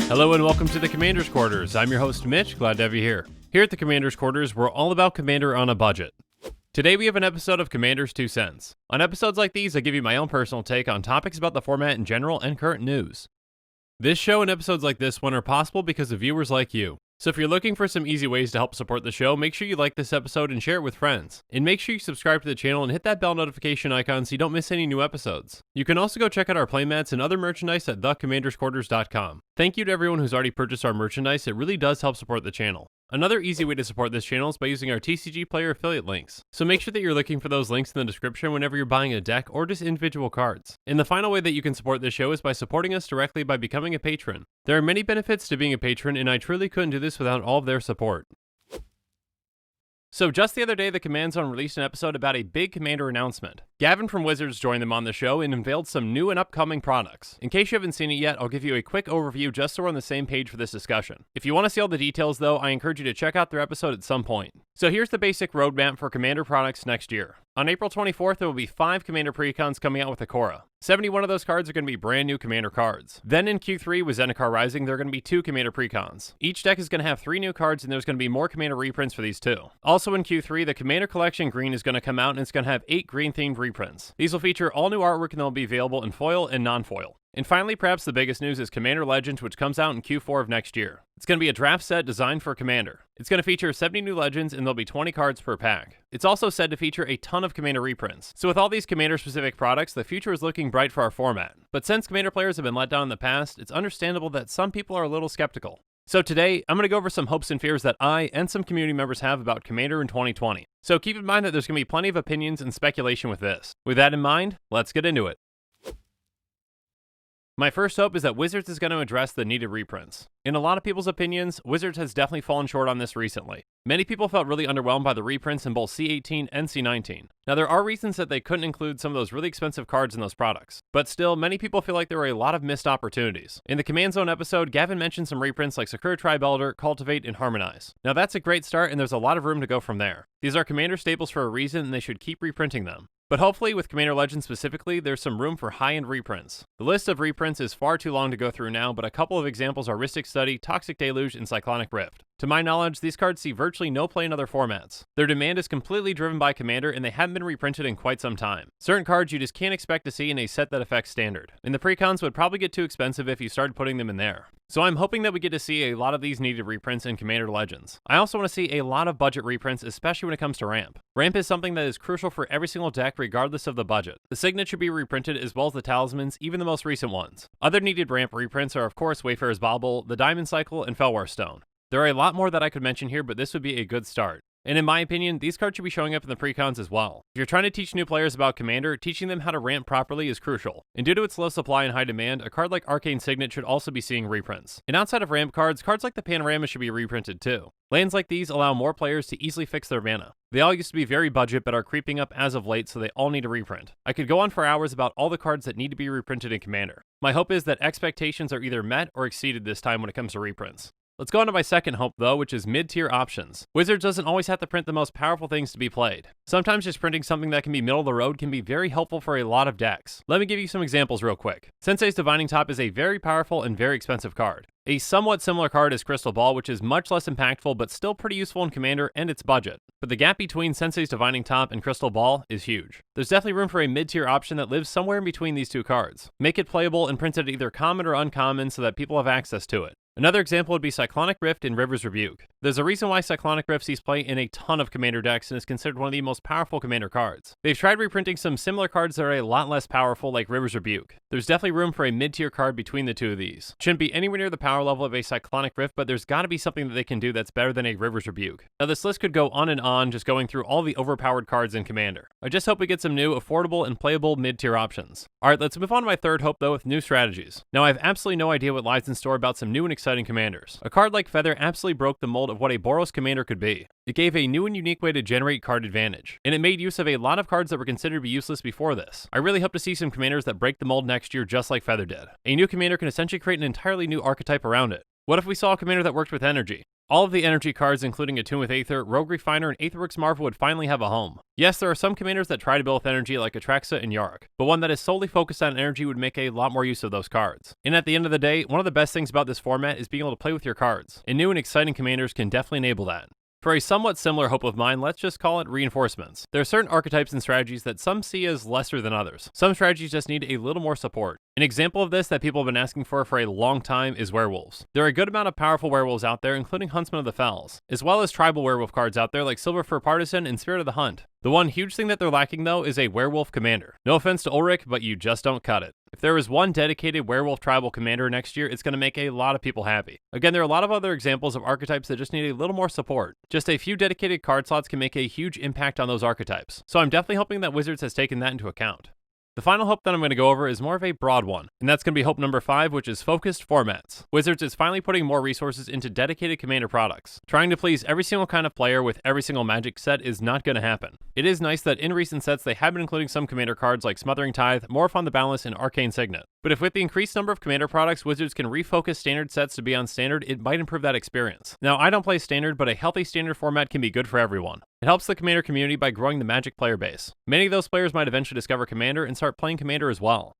Hello and welcome to the Commander's Quarters. I'm your host Mitch, glad to have you here. Here at the Commander's Quarters, we're all about Commander on a budget. Today we have an episode of Commander's 2 Cents. On episodes like these, I give you my own personal take on topics about the format in general and current news. This show and episodes like this one are possible because of viewers like you. So if you're looking for some easy ways to help support the show, make sure you like this episode and share it with friends. And make sure you subscribe to the channel and hit that bell notification icon so you don't miss any new episodes. You can also go check out our playmats and other merchandise at thecommandersquarters.com. Thank you to everyone who's already purchased our merchandise, it really does help support the channel. Another easy way to support this channel is by using our TCGPLAYER affiliate links. So make sure that you're looking for those links in the description whenever you're buying a deck or just individual cards. And the final way that you can support this show is by supporting us directly by becoming a patron. There are many benefits to being a patron, and I truly couldn't do this without all of their support. So just the other day, the Command Zone released an episode about a big Commander announcement. Gavin from Wizards joined them on the show and unveiled some new and upcoming products. In case you haven't seen it yet, I'll give you a quick overview just so we're on the same page for this discussion. If you want to see all the details though, I encourage you to check out their episode at some point. So here's the basic roadmap for Commander products next year. On April 24th, there will be 5 Commander Precons coming out with Akora. 71 of those cards are going to be brand new Commander cards. Then in Q3 with Zendikar Rising, there are going to be 2 Commander Precons. Each deck is going to have 3 new cards, and there's going to be more Commander reprints for these too. Also in Q3, the Commander Collection Green is going to come out, and it's going to have 8 green-themed reprints. These will feature all new artwork, and they'll be available in foil and non-foil. And finally, perhaps the biggest news is Commander Legends, which comes out in Q4 of next year. It's going to be a draft set designed for Commander. It's going to feature 70 new Legends, and there'll be 20 cards per pack. It's also said to feature a ton of Commander reprints. So with all these Commander-specific products, the future is looking bright for our format. But since Commander players have been let down in the past, it's understandable that some people are a little skeptical. So today, I'm going to go over some hopes and fears that I and some community members have about Commander in 2020. So keep in mind that there's going to be plenty of opinions and speculation with this. With that in mind, let's get into it. My first hope is that Wizards is going to address the needed reprints. In a lot of people's opinions, Wizards has definitely fallen short on this recently. Many people felt really underwhelmed by the reprints in both C18 and C19. Now there are reasons that they couldn't include some of those really expensive cards in those products, but still, many people feel like there were a lot of missed opportunities. In the Command Zone episode, Gavin mentioned some reprints like Sakura Tribe Elder, Cultivate, and Harmonize. Now that's a great start, and there's a lot of room to go from there. These are Commander staples for a reason, and they should keep reprinting them. But hopefully, with Commander Legends specifically, there's some room for high-end reprints. The list of reprints is far too long to go through now, but a couple of examples are Rhystic Study, Toxic Deluge, and Cyclonic Rift. To my knowledge, these cards see virtually no play in other formats. Their demand is completely driven by Commander, and they haven't been reprinted in quite some time. Certain cards you just can't expect to see in a set that affects Standard. And the Precons would probably get too expensive if you started putting them in there. So I'm hoping that we get to see a lot of these needed reprints in Commander Legends. I also want to see a lot of budget reprints, especially when it comes to Ramp. Ramp is something that is crucial for every single deck regardless of the budget. The Signet should be reprinted as well as the Talismans, even the most recent ones. Other needed Ramp reprints are of course Wayfarer's Bauble, the Diamond Cycle, and Felwar Stone. There are a lot more that I could mention here, but this would be a good start. And in my opinion, these cards should be showing up in the Precons as well. If you're trying to teach new players about Commander, teaching them how to ramp properly is crucial. And due to its low supply and high demand, a card like Arcane Signet should also be seeing reprints. And outside of ramp cards, cards like the Panorama should be reprinted too. Lands like these allow more players to easily fix their mana. They all used to be very budget, but are creeping up as of late, so they all need a reprint. I could go on for hours about all the cards that need to be reprinted in Commander. My hope is that expectations are either met or exceeded this time when it comes to reprints. Let's go on to my second hope though, which is mid-tier options. Wizards doesn't always have to print the most powerful things to be played. Sometimes just printing something that can be middle of the road can be very helpful for a lot of decks. Let me give you some examples real quick. Sensei's Divining Top is a very powerful and very expensive card. A somewhat similar card is Crystal Ball, which is much less impactful but still pretty useful in Commander and its budget. But the gap between Sensei's Divining Top and Crystal Ball is huge. There's definitely room for a mid-tier option that lives somewhere in between these two cards. Make it playable and print it either common or uncommon so that people have access to it. Another example would be Cyclonic Rift and River's Rebuke. There's a reason why Cyclonic Rift sees play in a ton of Commander decks and is considered one of the most powerful Commander cards. They've tried reprinting some similar cards that are a lot less powerful like River's Rebuke. There's definitely room for a mid-tier card between the two of these. Shouldn't be anywhere near the power level of a Cyclonic Rift, but there's gotta be something that they can do that's better than a River's Rebuke. Now this list could go on and on, just going through all the overpowered cards in Commander. I just hope we get some new, affordable, and playable mid-tier options. Alright, let's move on to my third hope though with new strategies. Now I have absolutely no idea what lies in store about some new and exciting Commanders. A card like Feather absolutely broke the mold of what a Boros Commander could be. It gave a new and unique way to generate card advantage, and it made use of a lot of cards that were considered to be useless before this. I really hope to see some Commanders that break the mold next year just like Feather did. A new Commander can essentially create an entirely new archetype around it. What if we saw a Commander that worked with energy? All of the energy cards, including Attune with Aether, Rogue Refiner, and Aetherworks Marvel would finally have a home. Yes, there are some commanders that try to build with energy like Atraxa and Yarick, but one that is solely focused on energy would make a lot more use of those cards. And at the end of the day, one of the best things about this format is being able to play with your cards, and new and exciting commanders can definitely enable that. For a somewhat similar hope of mine, let's just call it reinforcements. There are certain archetypes and strategies that some see as lesser than others. Some strategies just need a little more support. An example of this that people have been asking for a long time is werewolves. There are a good amount of powerful werewolves out there, including Huntsman of the Fells, as well as tribal werewolf cards out there like Silverfur Partisan and Spirit of the Hunt. The one huge thing that they're lacking though is a werewolf commander. No offense to Ulrich, but you just don't cut it. If there is one dedicated werewolf tribal commander next year, it's going to make a lot of people happy. Again, there are a lot of other examples of archetypes that just need a little more support. Just a few dedicated card slots can make a huge impact on those archetypes, so I'm definitely hoping that Wizards has taken that into account. The final hope that I'm going to go over is more of a broad one, and that's going to be hope number 5, which is focused formats. Wizards is finally putting more resources into dedicated commander products. Trying to please every single kind of player with every single Magic set is not going to happen. It is nice that in recent sets they have been including some commander cards like Smothering Tithe, Morph on the Boundless, and Arcane Signet. But if with the increased number of commander products, Wizards can refocus standard sets to be on standard, it might improve that experience. Now, I don't play standard, but a healthy standard format can be good for everyone. It helps the commander community by growing the Magic player base. Many of those players might eventually discover commander and start playing commander as well.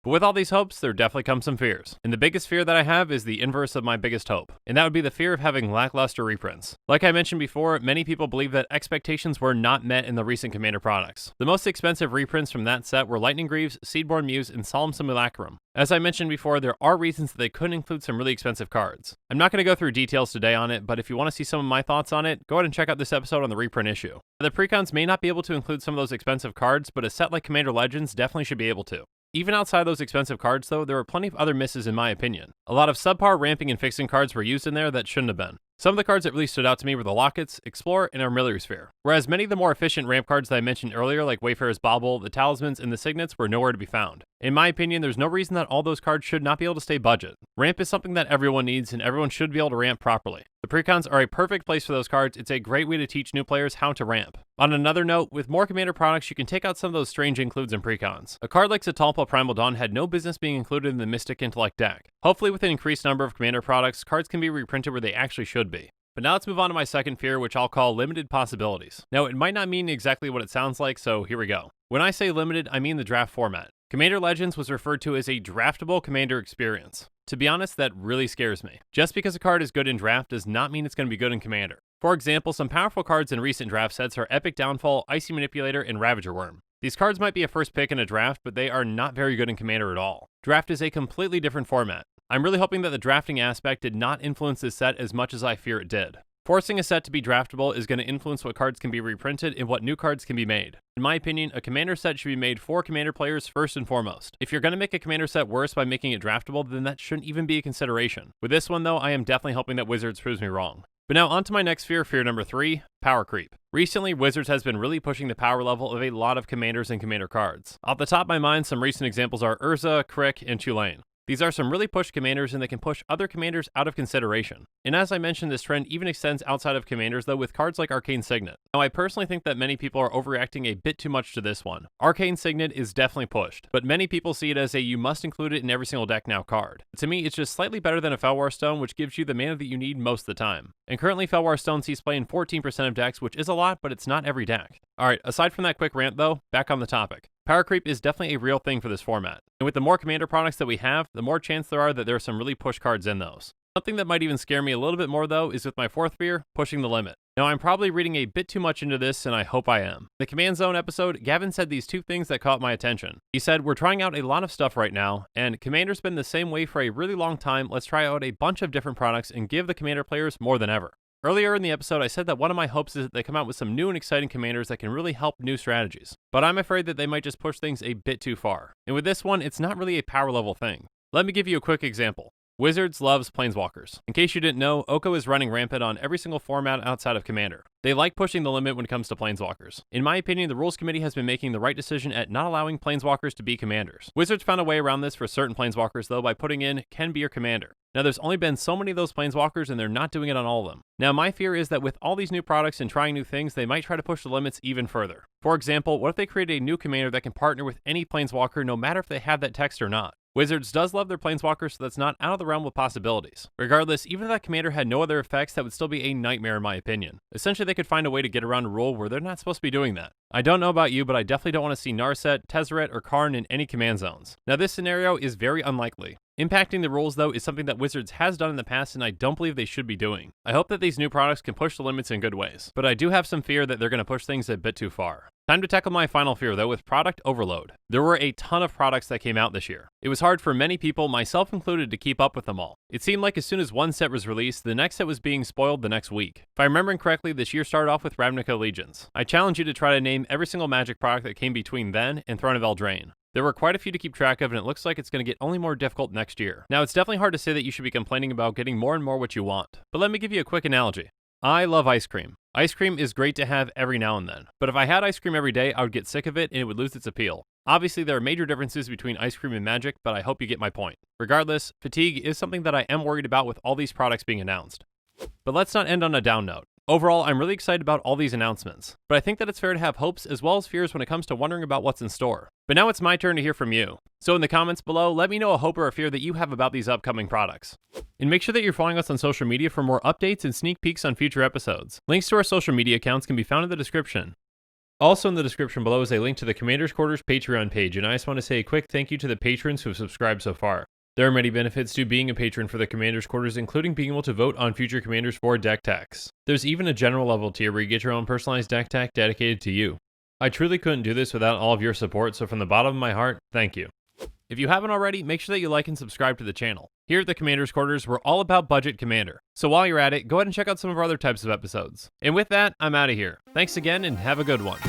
But with all these hopes, there definitely come some fears. And the biggest fear that I have is the inverse of my biggest hope, and that would be the fear of having lackluster reprints. Like I mentioned before, many people believe that expectations were not met in the recent commander products. The most expensive reprints from that set were Lightning Greaves, Seedborn Muse, and Solemn Simulacrum. As I mentioned before, there are reasons that they couldn't include some really expensive cards. I'm not going to go through details today on it, but if you want to see some of my thoughts on it, go ahead and check out this episode on the reprint issue. The Precons may not be able to include some of those expensive cards, but a set like Commander Legends definitely should be able to. Even outside those expensive cards though, there were plenty of other misses in my opinion. A lot of subpar ramping and fixing cards were used in there that shouldn't have been. Some of the cards that really stood out to me were the Lockets, Explorer, and Armillary Sphere. Whereas many of the more efficient ramp cards that I mentioned earlier like Wayfarer's Bauble, the Talismans, and the Signets were nowhere to be found. In my opinion, there's no reason that all those cards should not be able to stay budget. Ramp is something that everyone needs and everyone should be able to ramp properly. The Precons are a perfect place for those cards. It's a great way to teach new players how to ramp. On another note, with more commander products, you can take out some of those strange includes in Precons. A card like Satalpa Primal Dawn had no business being included in the Mystic Intellect deck. Hopefully with an increased number of commander products, cards can be reprinted where they actually should be. But now let's move on to my second fear, which I'll call limited possibilities. Now, it might not mean exactly what it sounds like, so here we go. When I say limited, I mean the draft format. Commander Legends was referred to as a draftable commander experience. To be honest, that really scares me. Just because a card is good in draft does not mean it's going to be good in commander. For example, some powerful cards in recent draft sets are Epic Downfall, Icy Manipulator, and Ravager Worm. These cards might be a first pick in a draft, but they are not very good in commander at all. Draft is a completely different format. I'm really hoping that the drafting aspect did not influence this set as much as I fear it did. Forcing a set to be draftable is going to influence what cards can be reprinted and what new cards can be made. In my opinion, a commander set should be made for commander players first and foremost. If you're going to make a commander set worse by making it draftable, then that shouldn't even be a consideration. With this one though, I am definitely hoping that Wizards proves me wrong. But now on to my next fear, fear number 3, power creep. Recently, Wizards has been really pushing the power level of a lot of commanders and commander cards. Off the top of my mind, some recent examples are Urza, Crick, and Tulane. These are some really pushed commanders and they can push other commanders out of consideration. And as I mentioned, this trend even extends outside of commanders though with cards like Arcane Signet. Now I personally think that many people are overreacting a bit too much to this one. Arcane Signet is definitely pushed, but many people see it as a you must include it in every single deck now card. To me, it's just slightly better than a Felwar Stone, which gives you the mana that you need most of the time. And currently Felwar Stone sees play in 14% of decks, which is a lot, but it's not every deck. Alright, aside from that quick rant though, back on the topic. Power creep is definitely a real thing for this format. And with the more commander products that we have, the more chance there are that there are some really push cards in those. Something that might even scare me a little bit more though is with my fourth fear, pushing the limit. Now I'm probably reading a bit too much into this and I hope I am. In the Command Zone episode, Gavin said these two things that caught my attention. He said, we're trying out a lot of stuff right now, and Commander's been the same way for a really long time. Let's try out a bunch of different products and give the Commander players more than ever. Earlier in the episode, I said that one of my hopes is that they come out with some new and exciting commanders that can really help new strategies. But I'm afraid that they might just push things a bit too far. And with this one, it's not really a power level thing. Let me give you a quick example. Wizards loves Planeswalkers. In case you didn't know, Oko is running rampant on every single format outside of Commander. They like pushing the limit when it comes to Planeswalkers. In my opinion, the Rules Committee has been making the right decision at not allowing Planeswalkers to be commanders. Wizards found a way around this for certain Planeswalkers though by putting in, can be your commander. Now there's only been so many of those Planeswalkers and they're not doing it on all of them. Now my fear is that with all these new products and trying new things, they might try to push the limits even further. For example, what if they create a new commander that can partner with any Planeswalker no matter if they have that text or not? Wizards does love their Planeswalkers, so that's not out of the realm of possibilities. Regardless, even if that commander had no other effects, that would still be a nightmare in my opinion. Essentially, they could find a way to get around a rule where they're not supposed to be doing that. I don't know about you, but I definitely don't want to see Narset, Tezzeret, or Karn in any command zones. Now, this scenario is very unlikely. Impacting the rules, though, is something that Wizards has done in the past, and I don't believe they should be doing. I hope that these new products can push the limits in good ways, but I do have some fear that they're going to push things a bit too far. Time to tackle my final fear, though, with product overload. There were a ton of products that came out this year. It was hard for many people, myself included, to keep up with them all. It seemed like as soon as one set was released, the next set was being spoiled the next week. If I'm remembering correctly, this year started off with Ravnica Legions. I challenge you to try to name every single Magic product that came between then and Throne of Eldraine. There were quite a few to keep track of, and it looks like it's going to get only more difficult next year. Now, it's definitely hard to say that you should be complaining about getting more and more what you want, but let me give you a quick analogy. I love ice cream. Ice cream is great to have every now and then, but if I had ice cream every day, I would get sick of it and it would lose its appeal. Obviously, there are major differences between ice cream and Magic, but I hope you get my point. Regardless, fatigue is something that I am worried about with all these products being announced. But let's not end on a down note. Overall, I'm really excited about all these announcements, but I think that it's fair to have hopes as well as fears when it comes to wondering about what's in store. But now it's my turn to hear from you. So in the comments below, let me know a hope or a fear that you have about these upcoming products. And make sure that you're following us on social media for more updates and sneak peeks on future episodes. Links to our social media accounts can be found in the description. Also in the description below is a link to the Commander's Quarters Patreon page, and I just want to say a quick thank you to the patrons who have subscribed so far. There are many benefits to being a patron for the Commander's Quarters, including being able to vote on future commanders for deck techs. There's even a general level tier where you get your own personalized deck tech dedicated to you. I truly couldn't do this without all of your support, so from the bottom of my heart, thank you. If you haven't already, make sure that you like and subscribe to the channel. Here at the Commander's Quarters, we're all about budget commander. So while you're at it, go ahead and check out some of our other types of episodes. And with that, I'm out of here. Thanks again and have a good one.